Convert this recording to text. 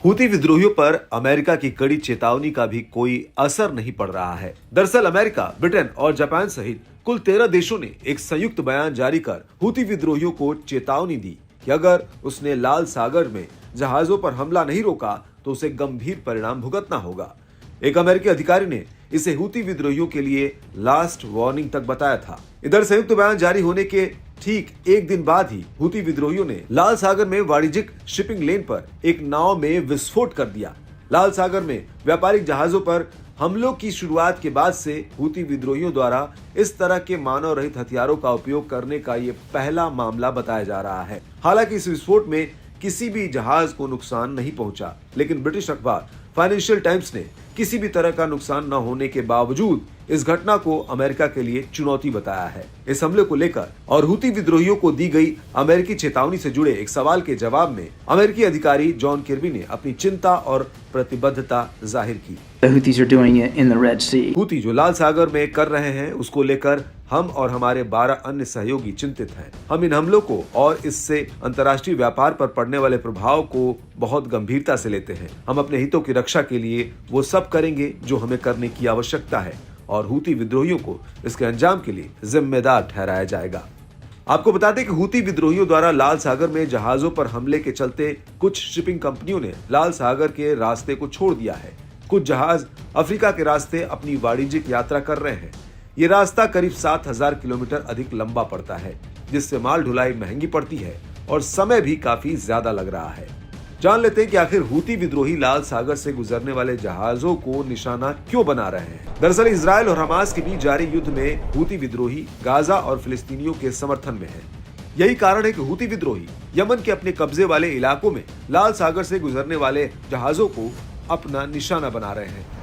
Houthi विद्रोहियों पर America की कड़ी चेतावनी का भी कोई असर नहीं पड़ रहा है। दरअसल अमेरिका, ब्रिटेन और जापान सहित कुल 13 देशों ने एक संयुक्त बयान जारी कर हूती विद्रोहियों को चेतावनी दी कि अगर उसने लाल सागर में जहाजों पर हमला नहीं रोका तो उसे गंभीर परिणाम भुगतना होगा। एक अमेरिकी अधिकारी ने इसे हूती विद्रोहियों के लिए लास्ट वार्निंग तक बताया था। इधर संयुक्त बयान जारी होने के ठीक एक दिन बाद ही हूती विद्रोहियों ने लाल सागर में वाणिज्यिक शिपिंग लेन पर एक नाव में विस्फोट कर दिया। लाल सागर में व्यापारिक जहाजों पर हमलों की शुरुआत के बाद से हूती विद्रोहियों द्वारा इस तरह के मानव रहित हथियारों का उपयोग करने का ये पहला मामला बताया जा रहा है। हालांकि इस विस्फोट में किसी भी जहाज को नुकसान नहीं पहुंचा, लेकिन ब्रिटिश अखबार फाइनेंशियल टाइम्स ने किसी भी तरह का नुकसान न होने के बावजूद इस घटना को अमेरिका के लिए चुनौती बताया है। इस हमले को लेकर और हूती विद्रोहियों को दी गई अमेरिकी चेतावनी से जुड़े एक सवाल के जवाब में अमेरिकी अधिकारी जॉन किर्बी ने अपनी चिंता और प्रतिबद्धता जाहिर की। हूती जो लाल सागर में कर रहे हैं उसको लेकर हम और हमारे 12 अन्य सहयोगी चिंतित हैं। हम इन हमलों को और इससे अंतर्राष्ट्रीय व्यापार पर पड़ने वाले प्रभाव को बहुत गंभीरता से लेते हैं। हम अपने हितों की रक्षा के लिए वो सब करेंगे जो हमें करने की आवश्यकता है और हूती विद्रोहियों को इसके अंजाम के लिए जिम्मेदार ठहराया जाएगा। आपको बता दें कि हूती विद्रोहियों द्वारा लाल सागर में जहाजों पर हमले के चलते कुछ शिपिंग कंपनियों ने लाल सागर के रास्ते को छोड़ दिया है। कुछ जहाज अफ्रीका के रास्ते अपनी वाणिज्यिक यात्रा कर रहे हैं। ये रास्ता करीब 7000 किलोमीटर अधिक लंबा पड़ता है, जिससे माल ढुलाई महंगी पड़ती है और समय भी काफी ज्यादा लग रहा है। जान लेते हैं कि आखिर हूती विद्रोही लाल सागर से गुजरने वाले जहाजों को निशाना क्यों बना रहे हैं। दरअसल इजराइल और हमास के बीच जारी युद्ध में हूती विद्रोही गाजा और फिलिस्तीनियों के समर्थन में है। यही कारण है कि हूती विद्रोही यमन के अपने कब्जे वाले इलाकों में लाल सागर से गुजरने वाले जहाजों को अपना निशाना बना रहे हैं।